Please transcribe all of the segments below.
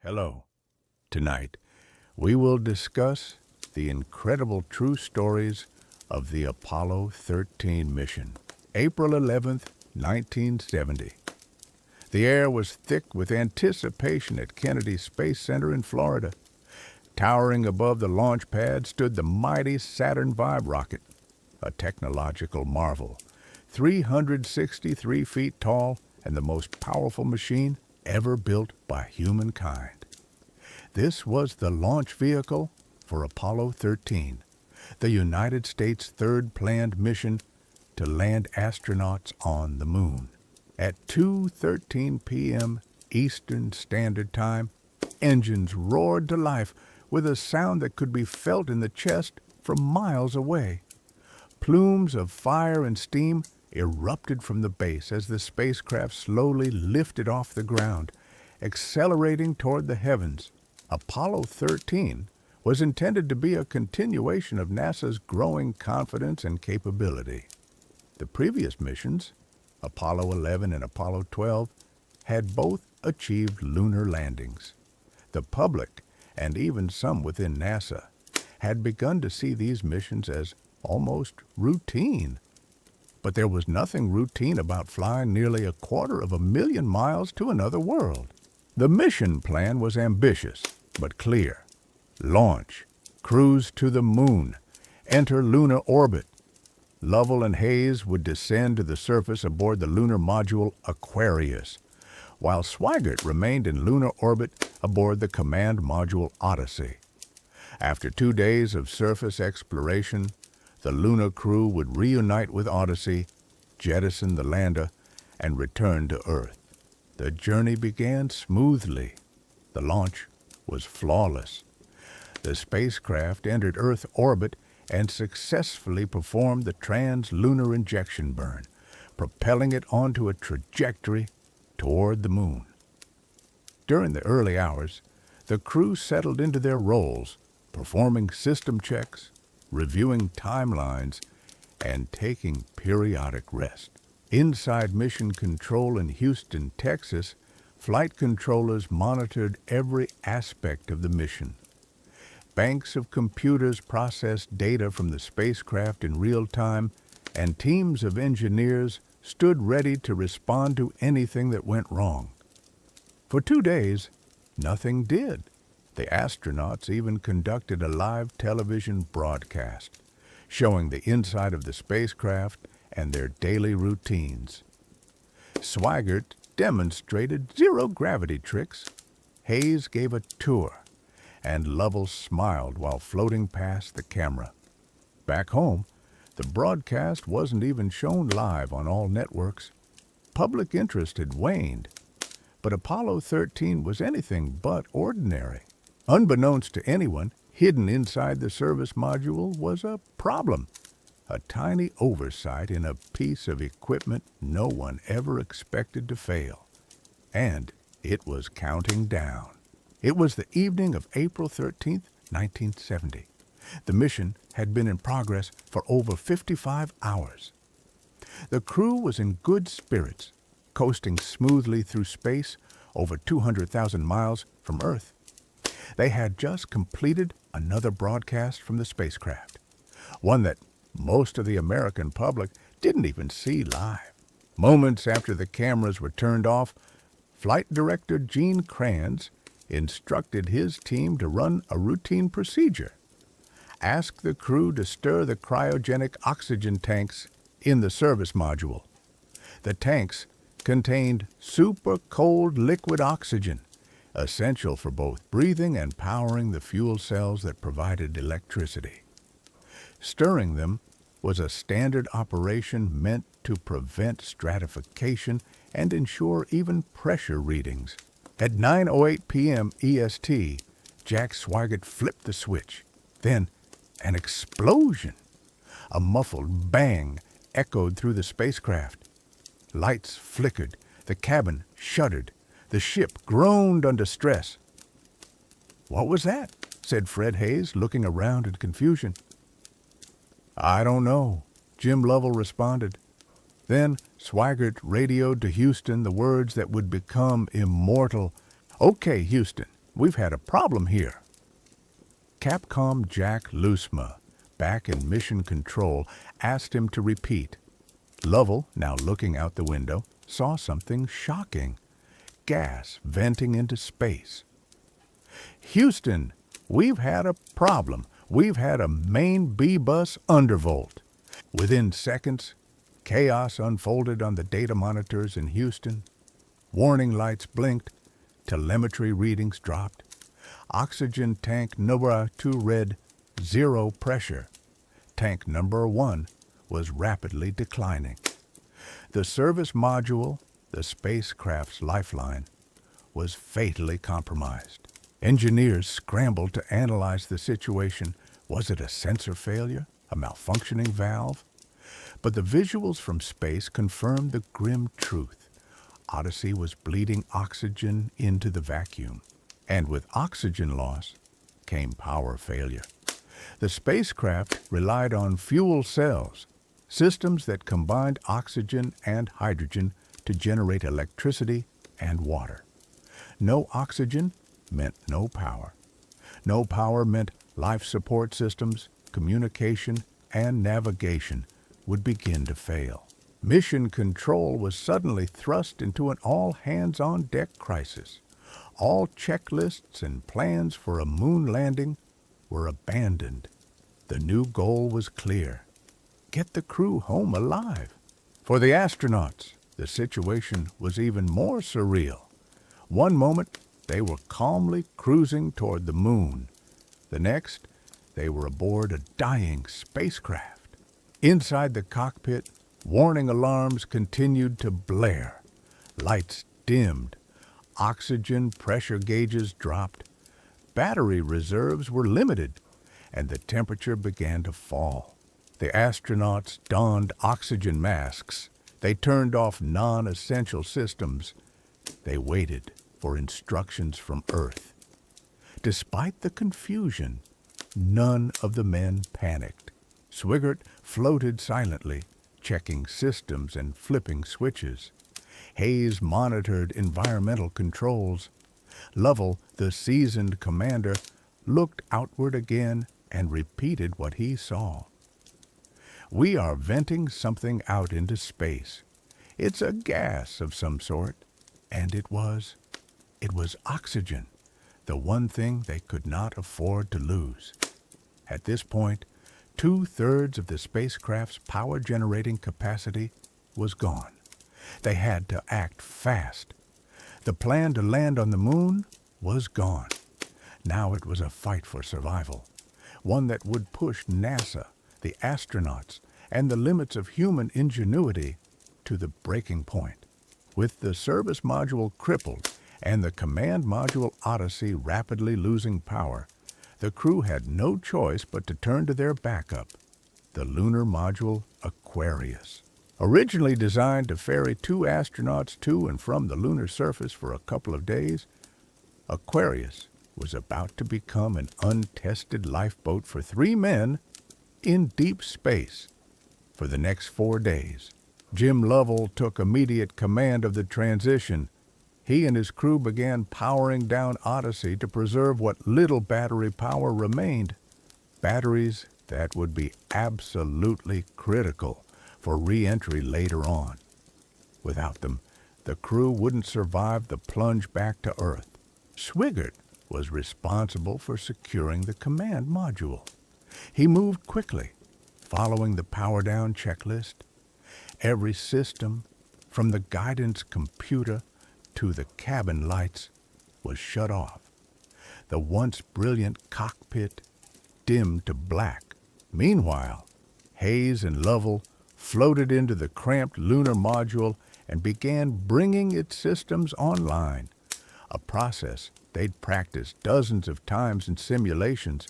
Hello. Tonight, we will discuss the incredible true stories of the Apollo 13 mission, April 11th, 1970. The air was thick with anticipation at Kennedy Space Center in Florida. Towering above the launch pad stood the mighty Saturn V rocket, a technological marvel, 363 feet tall and the most powerful machine ever built by humankind. This was the launch vehicle for Apollo 13, the United States' third planned mission to land astronauts on the moon. At 2:13 p.m. Eastern Standard Time, engines roared to life with a sound that could be felt in the chest from miles away. Plumes of fire and steam erupted from the base as the spacecraft slowly lifted off the ground, accelerating toward the heavens. Apollo 13 was intended to be a continuation of NASA's growing confidence and capability. The previous missions, Apollo 11 and Apollo 12, had both achieved lunar landings. The public, and even some within NASA, had begun to see these missions as almost routine. But there was nothing routine about flying nearly 250,000 miles to another world. The mission plan was ambitious, but clear. Launch, cruise to the moon, enter lunar orbit. Lovell and Hayes would descend to the surface aboard the lunar module Aquarius, while Swigert remained in lunar orbit aboard the command module Odyssey. After 2 days of surface exploration, the lunar crew would reunite with Odyssey, jettison the lander, and return to Earth. The journey began smoothly. The launch was flawless. The spacecraft entered Earth orbit and successfully performed the trans-lunar injection burn, propelling it onto a trajectory toward the moon. During the early hours, the crew settled into their roles, performing system checks, reviewing timelines, and taking periodic rest. Inside Mission Control in Houston, Texas, flight controllers monitored every aspect of the mission. Banks of computers processed data from the spacecraft in real time, and teams of engineers stood ready to respond to anything that went wrong. For 2 days, nothing did. The astronauts even conducted a live television broadcast, showing the inside of the spacecraft and their daily routines. Swigert demonstrated zero-gravity tricks, Hayes gave a tour, and Lovell smiled while floating past the camera. Back home, the broadcast wasn't even shown live on all networks. Public interest had waned, but Apollo 13 was anything but ordinary. Unbeknownst to anyone, hidden inside the service module was a problem, a tiny oversight in a piece of equipment no one ever expected to fail. And it was counting down. It was the evening of April 13th, 1970. The mission had been in progress for over 55 hours. The crew was in good spirits, coasting smoothly through space over 200,000 miles from Earth. They had just completed another broadcast from the spacecraft, one that most of the American public didn't even see live. Moments after the cameras were turned off, Flight Director Gene Kranz instructed his team to run a routine procedure. Ask the crew to stir the cryogenic oxygen tanks in the service module. The tanks contained super cold liquid oxygen, essential for both breathing and powering the fuel cells that provided electricity. Stirring them was a standard operation meant to prevent stratification and ensure even pressure readings. At 9:08 p.m. EST, Jack Swigert flipped the switch. Then, an explosion. A muffled bang echoed through the spacecraft. Lights flickered, the cabin shuddered, the ship groaned under stress. "What was that?" said Fred Hayes, looking around in confusion. "I don't know," Jim Lovell responded. Then Swigert radioed to Houston the words that would become immortal. "Okay, Houston, we've had a problem here. Capcom Jack Loosma, back in Mission Control, asked him to repeat. Lovell, now looking out the window, saw something shocking. Gas venting into space. Houston, we've had a problem. We've had a main B-bus undervolt. Within seconds, chaos unfolded on the data monitors in Houston. Warning lights blinked. Telemetry readings dropped. Oxygen tank number 2 read 0 pressure. Tank number 1 was rapidly declining. The service module, the spacecraft's lifeline, was fatally compromised. Engineers scrambled to analyze the situation. Was it a sensor failure? A malfunctioning valve? But the visuals from space confirmed the grim truth. Odyssey was bleeding oxygen into the vacuum. And with oxygen loss came power failure. The spacecraft relied on fuel cells, systems that combined oxygen and hydrogen to generate electricity and water. No oxygen meant no power. No power meant life support systems, communication, and navigation would begin to fail. Mission Control was suddenly thrust into an all-hands-on-deck crisis. All checklists and plans for a moon landing were abandoned. The new goal was clear: get the crew home alive. For the astronauts, the situation was even more surreal. One moment, they were calmly cruising toward the moon. The next, they were aboard a dying spacecraft. Inside the cockpit, warning alarms continued to blare. Lights dimmed. Oxygen pressure gauges dropped. Battery reserves were limited, and the temperature began to fall. The astronauts donned oxygen masks. They turned off non-essential systems. They waited for instructions from Earth. Despite the confusion, none of the men panicked. Swigert floated silently, checking systems and flipping switches. Hayes monitored environmental controls. Lovell, the seasoned commander, looked outward again and repeated what he saw. We are venting something out into space. It's a gas of some sort, and it was oxygen, the one thing they could not afford to lose. At this point, 2/3 of the spacecraft's power-generating capacity was gone. They had to act fast. The plan to land on the moon was gone. Now it was a fight for survival, one that would push NASA, the astronauts, and the limits of human ingenuity to the breaking point. With the service module crippled and the command module Odyssey rapidly losing power, the crew had no choice but to turn to their backup, the lunar module Aquarius. Originally designed to ferry 2 astronauts to and from the lunar surface for a couple of days, Aquarius was about to become an untested lifeboat for 3 men in deep space. For the next 4 days, Jim Lovell took immediate command of the transition. He and his crew began powering down Odyssey to preserve what little battery power remained, batteries that would be absolutely critical for re-entry later on. Without them, the crew wouldn't survive the plunge back to Earth. Swigert was responsible for securing the command module. He moved quickly, following the power-down checklist. Every system, from the guidance computer to the cabin lights, was shut off. The once brilliant cockpit dimmed to black. Meanwhile, Hayes and Lovell floated into the cramped lunar module and began bringing its systems online, a process they'd practiced dozens of times in simulations,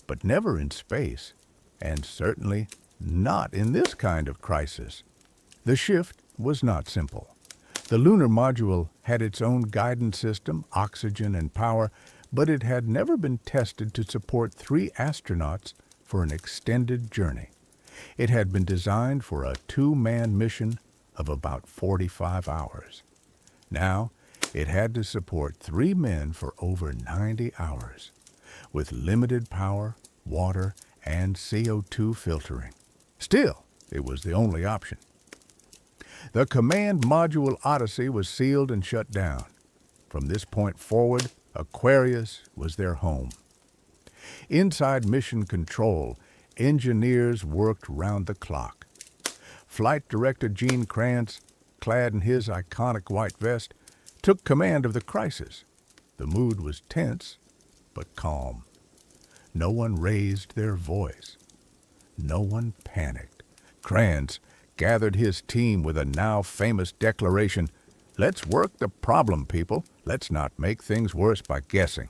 but never in space, and certainly not in this kind of crisis. The shift was not simple. The lunar module had its own guidance system, oxygen and power, but it had never been tested to support 3 astronauts for an extended journey. It had been designed for a 2-man mission of about 45 hours. Now, It had to support 3 men for over 90 hours, with limited power, water, and CO2 filtering. Still, it was the only option. The Command Module Odyssey was sealed and shut down. From this point forward, Aquarius was their home. Inside Mission Control, engineers worked round the clock. Flight Director Gene Kranz, clad in his iconic white vest, took command of the crisis. The mood was tense, but calm. No one raised their voice. No one panicked. Kranz gathered his team with a now famous declaration, "Let's work the problem, people. Let's not make things worse by guessing."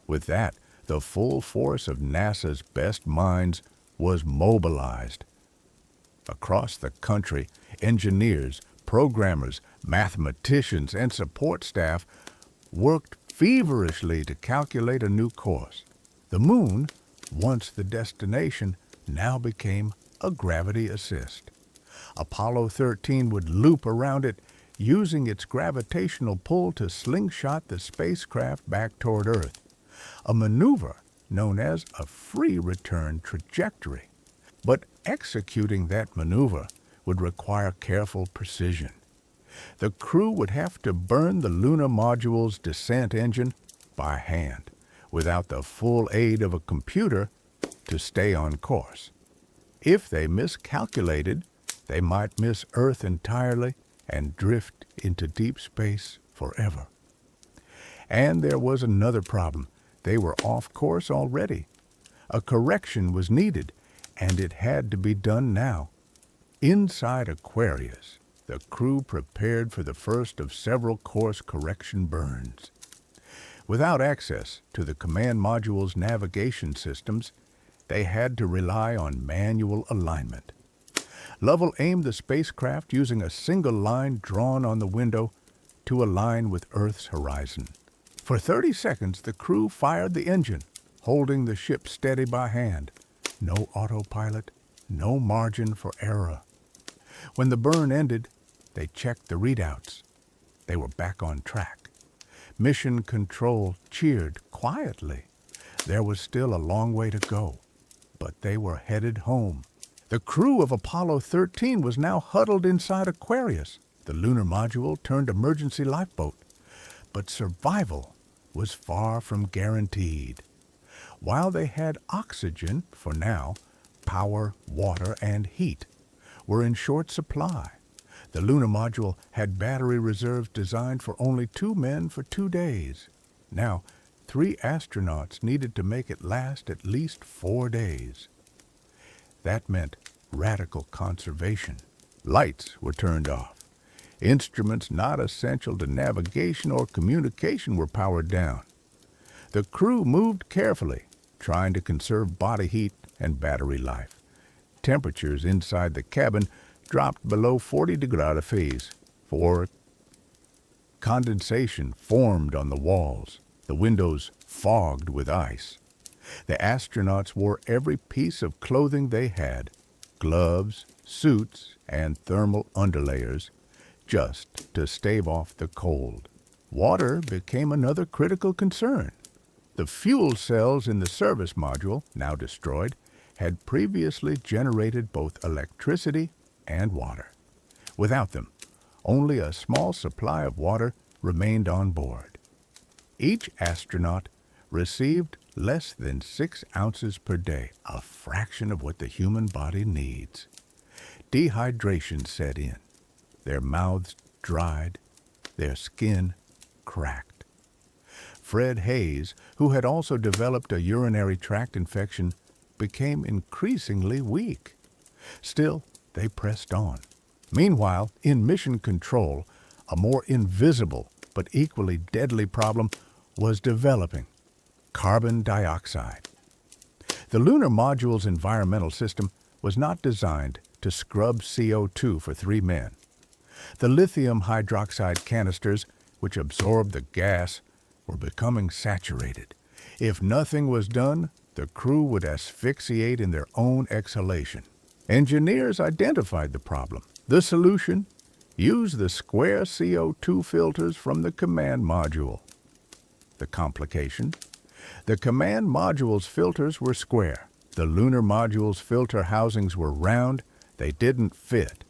With that, the full force of NASA's best minds was mobilized. Across the country, engineers, programmers, mathematicians, and support staff worked feverishly to calculate a new course. The moon, once the destination, now became a gravity assist. Apollo 13 would loop around it, using its gravitational pull to slingshot the spacecraft back toward Earth, a maneuver known as a free return trajectory. But executing that maneuver would require careful precision. The crew would have to burn the lunar module's descent engine by hand, without the full aid of a computer to stay on course. If they miscalculated, they might miss Earth entirely and drift into deep space forever. And there was another problem. They were off course already. A correction was needed, and it had to be done now. Inside Aquarius, the crew prepared for the first of several course correction burns. Without access to the command module's navigation systems, they had to rely on manual alignment. Lovell aimed the spacecraft using a single line drawn on the window to align with Earth's horizon. For 30 seconds, the crew fired the engine, holding the ship steady by hand. No autopilot, no margin for error. When the burn ended, they checked the readouts. They were back on track. Mission Control cheered quietly. There was still a long way to go, but they were headed home. The crew of Apollo 13 was now huddled inside Aquarius. The lunar module turned emergency lifeboat. But survival was far from guaranteed. While they had oxygen, for now, power, water, and heat were in short supply. The lunar module had battery reserves designed for only 2 men for 2 days. Now, 3 astronauts needed to make it last at least 4 days. That meant radical conservation. Lights were turned off. Instruments not essential to navigation or communication were powered down. The crew moved carefully, trying to conserve body heat and battery life. Temperatures inside the cabin dropped below 40 degrees for condensation formed on the walls, the windows fogged with ice. The astronauts wore every piece of clothing they had, gloves, suits, and thermal underlayers, just to stave off the cold. Water became another critical concern. The fuel cells in the service module, now destroyed, had previously generated both electricity and water. Without them, only a small supply of water remained on board. Each astronaut received less than 6 ounces per day, a fraction of what the human body needs. Dehydration set in. Their mouths dried, their skin cracked. Fred Hayes, who had also developed a urinary tract infection, became increasingly weak. Still, they pressed on. Meanwhile, in Mission Control, a more invisible but equally deadly problem was developing: carbon dioxide. The lunar module's environmental system was not designed to scrub CO2 for 3 men. The lithium hydroxide canisters, which absorbed the gas, were becoming saturated. If nothing was done, the crew would asphyxiate in their own exhalation. Engineers identified the problem. The solution? Use the square CO2 filters from the command module. The complication? The command module's filters were square. The lunar module's filter housings were round. They didn't fit.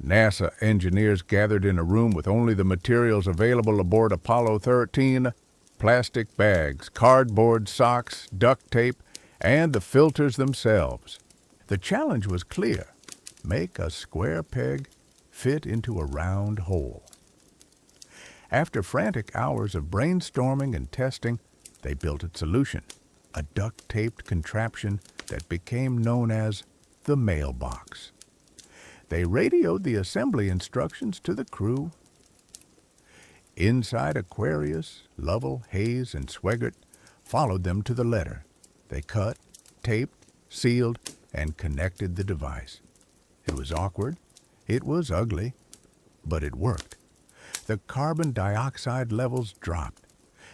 NASA engineers gathered in a room with only the materials available aboard Apollo 13, plastic bags, cardboard socks, duct tape, and the filters themselves. The challenge was clear. Make a square peg fit into a round hole. After frantic hours of brainstorming and testing, they built a solution, a duct-taped contraption that became known as the mailbox. They radioed the assembly instructions to the crew. Inside Aquarius, Lovell, Hayes, and Swigert followed them to the letter. They cut, taped, sealed, and connected the device. It was awkward, it was ugly, but it worked. The carbon dioxide levels dropped.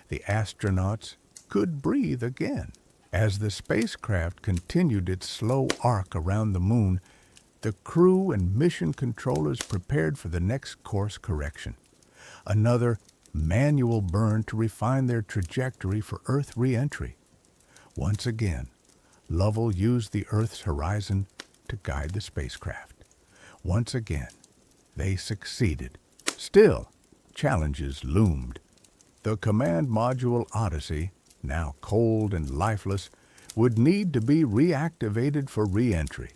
The astronauts could breathe again. As the spacecraft continued its slow arc around the moon, the crew and mission controllers prepared for the next course correction. Another manual burn to refine their trajectory for Earth re-entry. Once again, Lovell used the Earth's horizon to guide the spacecraft. Once again, they succeeded. Still, challenges loomed. The command module Odyssey, now cold and lifeless, would need to be reactivated for re-entry.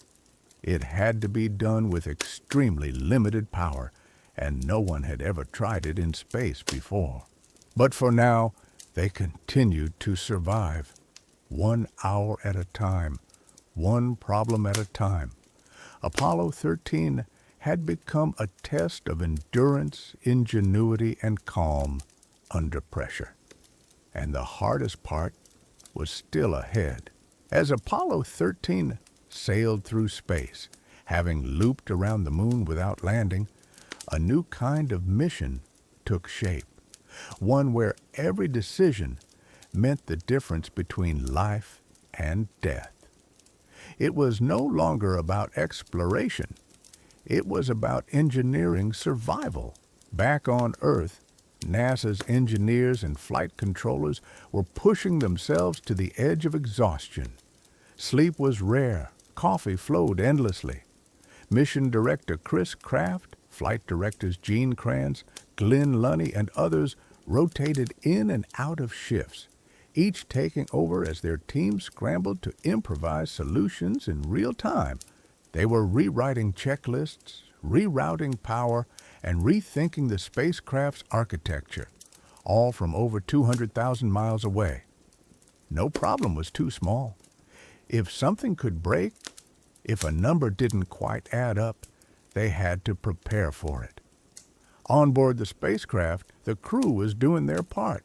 It had to be done with extremely limited power, and no one had ever tried it in space before. But for now, they continued to survive, 1 hour at a time, one problem at a time. Apollo 13 had become a test of endurance, ingenuity, and calm under pressure. And the hardest part was still ahead. As Apollo 13 sailed through space, having looped around the moon without landing, a new kind of mission took shape, one where every decision meant the difference between life and death. It was no longer about exploration. It was about engineering survival. Back on Earth, NASA's engineers and flight controllers were pushing themselves to the edge of exhaustion. Sleep was rare. Coffee flowed endlessly. Mission Director Chris Kraft, Flight Directors Gene Kranz, Glenn Lunny, and others rotated in and out of shifts, each taking over as their team scrambled to improvise solutions in real time. They were rewriting checklists, rerouting power, and rethinking the spacecraft's architecture, all from over 200,000 miles away. No problem was too small. If something could break, if a number didn't quite add up, they had to prepare for it. On board the spacecraft, the crew was doing their part.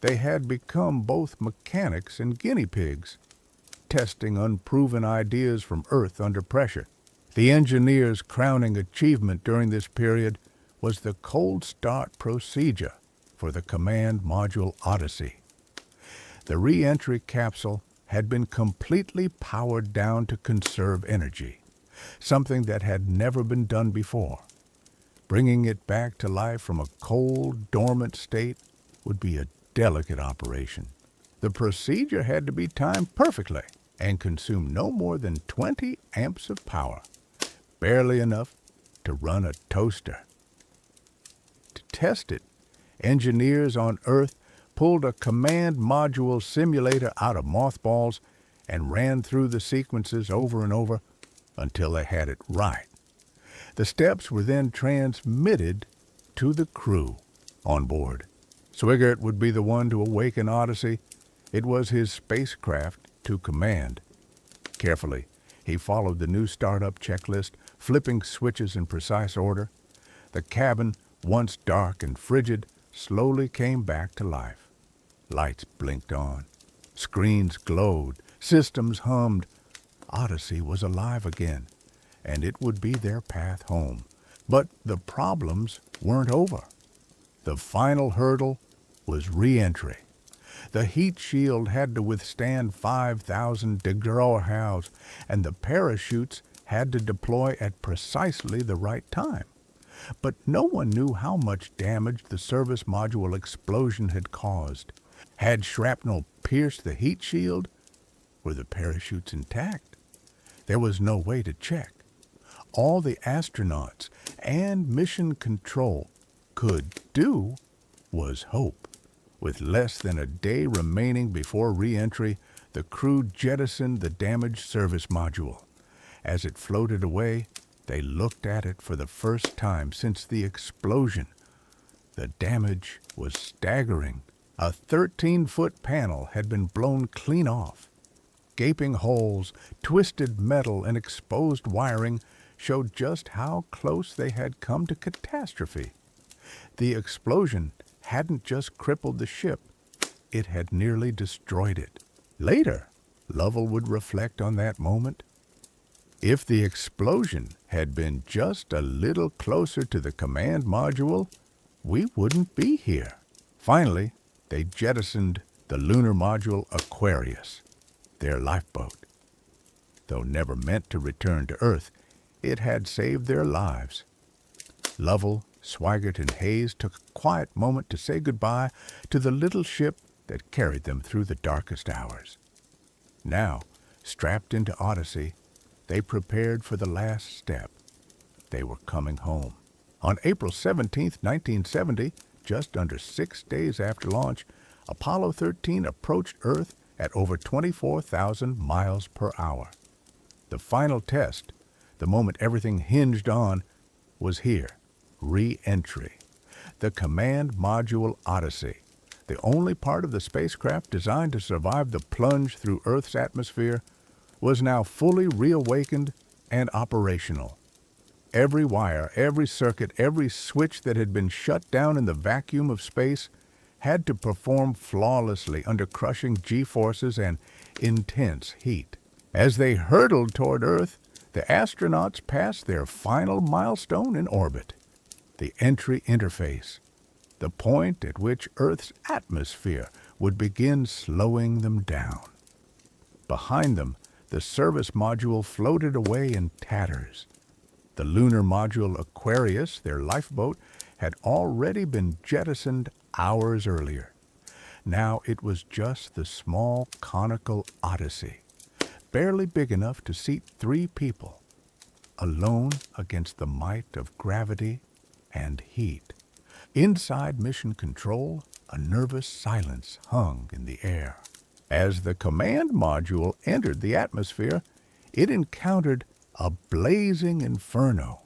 They had become both mechanics and guinea pigs, testing unproven ideas from Earth under pressure. The engineers' crowning achievement during this period was the cold start procedure for the command module Odyssey. The re-entry capsule had been completely powered down to conserve energy, something that had never been done before. Bringing it back to life from a cold, dormant state would be a delicate operation. The procedure had to be timed perfectly and consume no more than 20 amps of power, barely enough to run a toaster. To test it, engineers on Earth pulled a command module simulator out of mothballs and ran through the sequences over and over until they had it right. The steps were then transmitted to the crew on board. Swigert would be the one to awaken Odyssey. It was his spacecraft to command. Carefully, he followed the new startup checklist, flipping switches in precise order. The cabin, once dark and frigid, slowly came back to life. Lights blinked on. Screens glowed. Systems hummed. Odyssey was alive again, and it would be their path home. But the problems weren't over. The final hurdle was re-entry. The heat shield had to withstand 5,000 degree, and the parachutes had to deploy at precisely the right time. But no one knew how much damage the service module explosion had caused. Had shrapnel pierced the heat shield? Were the parachutes intact? There was no way to check. All the astronauts and mission control could do was hope. With less than a day remaining before re-entry, the crew jettisoned the damaged service module. As it floated away, they looked at it for the first time since the explosion. The damage was staggering. A 13-foot panel had been blown clean off. Gaping holes, twisted metal, and exposed wiring showed just how close they had come to catastrophe. The explosion hadn't just crippled the ship, it had nearly destroyed it. Later, Lovell would reflect on that moment. If the explosion had been just a little closer to the command module, we wouldn't be here. Finally, they jettisoned the lunar module Aquarius, their lifeboat. Though never meant to return to Earth, it had saved their lives. Lovell, Swigert, and Hayes took a quiet moment to say goodbye to the little ship that carried them through the darkest hours. Now, strapped into Odyssey, they prepared for the last step. They were coming home. On April 17, 1970, just under 6 days after launch, Apollo 13 approached Earth at over 24,000 miles per hour. The final test, the moment everything hinged on, was here. Re-entry. The command module Odyssey, the only part of the spacecraft designed to survive the plunge through Earth's atmosphere, was now fully reawakened and operational. Every wire, every circuit, every switch that had been shut down in the vacuum of space had to perform flawlessly under crushing G-forces and intense heat. As they hurtled toward Earth, the astronauts passed their final milestone in orbit, the entry interface, the point at which Earth's atmosphere would begin slowing them down. Behind them, the service module floated away in tatters. The lunar module Aquarius, their lifeboat, had already been jettisoned hours earlier. Now it was just the small conical Odyssey, barely big enough to seat 3 people, alone against the might of gravity and heat. Inside Mission Control, a nervous silence hung in the air. As the command module entered the atmosphere, it encountered a blazing inferno.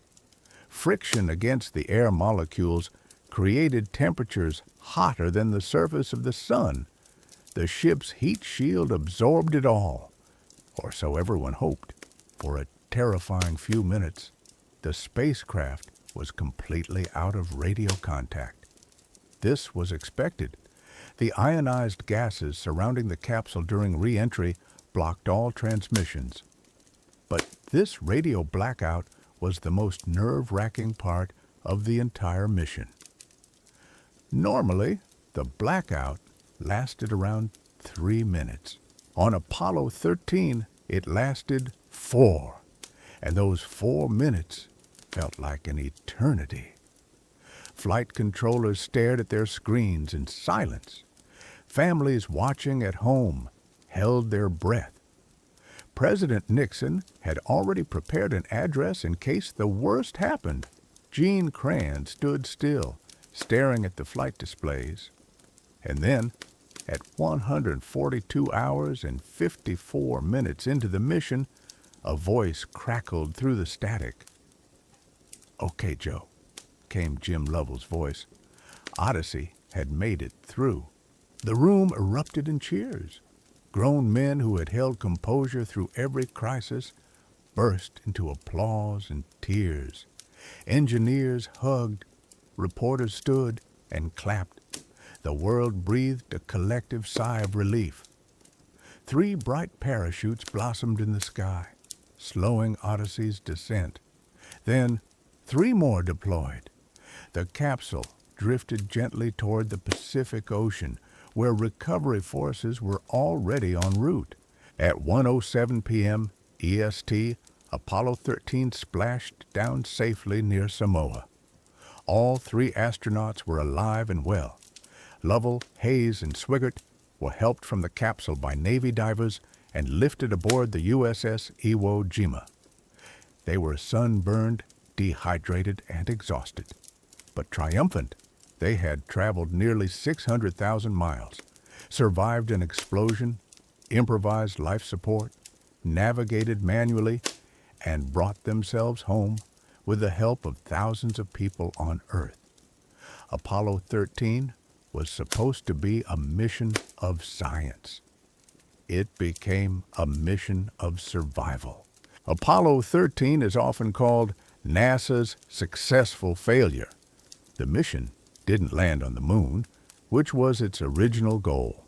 Friction against the air molecules created temperatures hotter than the surface of the sun. The ship's heat shield absorbed it all, or so everyone hoped. For a terrifying few minutes, the spacecraft was completely out of radio contact. This was expected. The ionized gases surrounding the capsule during re-entry blocked all transmissions. But this radio blackout was the most nerve-wracking part of the entire mission. Normally, the blackout lasted around 3 minutes. On Apollo 13, it lasted 4, and those 4 minutes felt like an eternity. Flight controllers stared at their screens in silence. Families watching at home held their breath. President Nixon had already prepared an address in case the worst happened. Gene Kranz stood still, staring at the flight displays. And then, at 142 hours and 54 minutes into the mission, a voice crackled through the static. "Okay, Joe," came Jim Lovell's voice. Odyssey had made it through. The room erupted in cheers. Grown men who had held composure through every crisis burst into applause and tears. Engineers hugged, reporters stood and clapped. The world breathed a collective sigh of relief. 3 bright parachutes blossomed in the sky, slowing Odyssey's descent. Then 3 more deployed. The capsule drifted gently toward the Pacific Ocean, where recovery forces were already en route. At 1:07 p.m. EST, Apollo 13 splashed down safely near Samoa. All three astronauts were alive and well. Lovell, Hayes, and Swigert were helped from the capsule by Navy divers and lifted aboard the USS Iwo Jima. They were sunburned, dehydrated, and exhausted. But triumphant, they had traveled nearly 600,000 miles, survived an explosion, improvised life support, navigated manually, and brought themselves home with the help of thousands of people on Earth. Apollo 13 was supposed to be a mission of science. It became a mission of survival. Apollo 13 is often called NASA's successful failure. The mission didn't land on the moon, which was its original goal,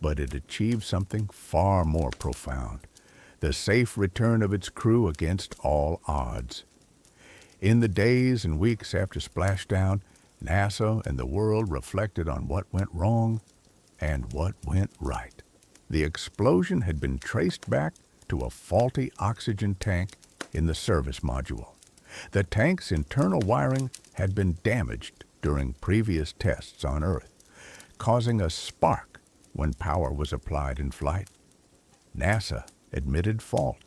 but it achieved something far more profound: the safe return of its crew against all odds. In the days and weeks after splashdown, NASA and the world reflected on what went wrong and what went right. The explosion had been traced back to a faulty oxygen tank in the service module. The tank's internal wiring had been damaged during previous tests on Earth, causing a spark when power was applied in flight. NASA admitted fault,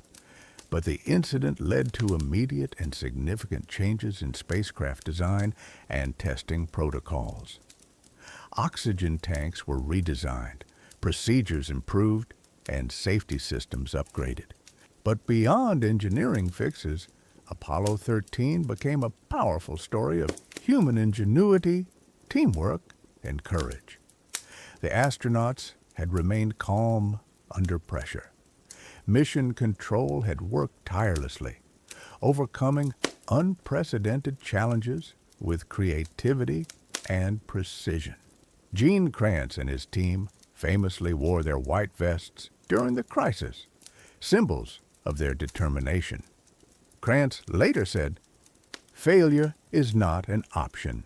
but the incident led to immediate and significant changes in spacecraft design and testing protocols. Oxygen tanks were redesigned, procedures improved, and safety systems upgraded. But beyond engineering fixes, Apollo 13 became a powerful story of human ingenuity, teamwork, and courage. The astronauts had remained calm under pressure. Mission Control had worked tirelessly, overcoming unprecedented challenges with creativity and precision. Gene Kranz and his team famously wore their white vests during the crisis, symbols of their determination. Kranz later said, "Failure is not an option."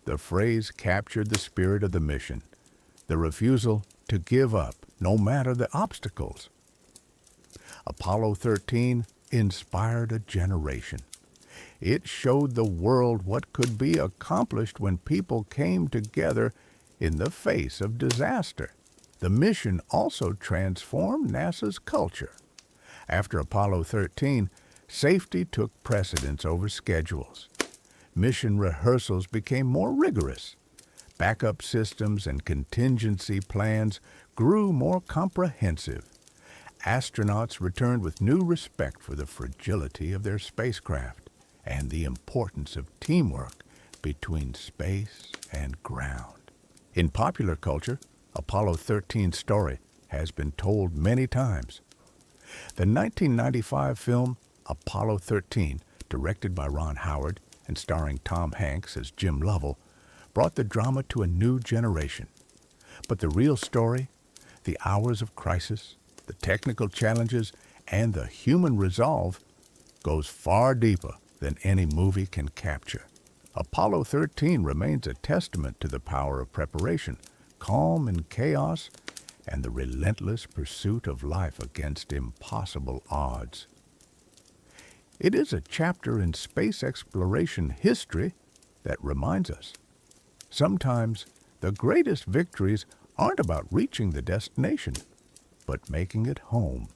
The phrase captured the spirit of the mission, the refusal to give up no matter the obstacles. Apollo 13 inspired a generation. It showed the world what could be accomplished when people came together in the face of disaster. The mission also transformed NASA's culture. After Apollo 13, safety took precedence over schedules. Mission rehearsals became more rigorous. Backup systems and contingency plans grew more comprehensive. Astronauts returned with new respect for the fragility of their spacecraft and the importance of teamwork between space and ground. In popular culture, Apollo 13's story has been told many times. The 1995 film Apollo 13, directed by Ron Howard and starring Tom Hanks as Jim Lovell, brought the drama to a new generation. But the real story, the hours of crisis, the technical challenges, and the human resolve, goes far deeper than any movie can capture. Apollo 13 remains a testament to the power of preparation, calm in chaos, and the relentless pursuit of life against impossible odds. It is a chapter in space exploration history that reminds us, sometimes the greatest victories aren't about reaching the destination, but making it home.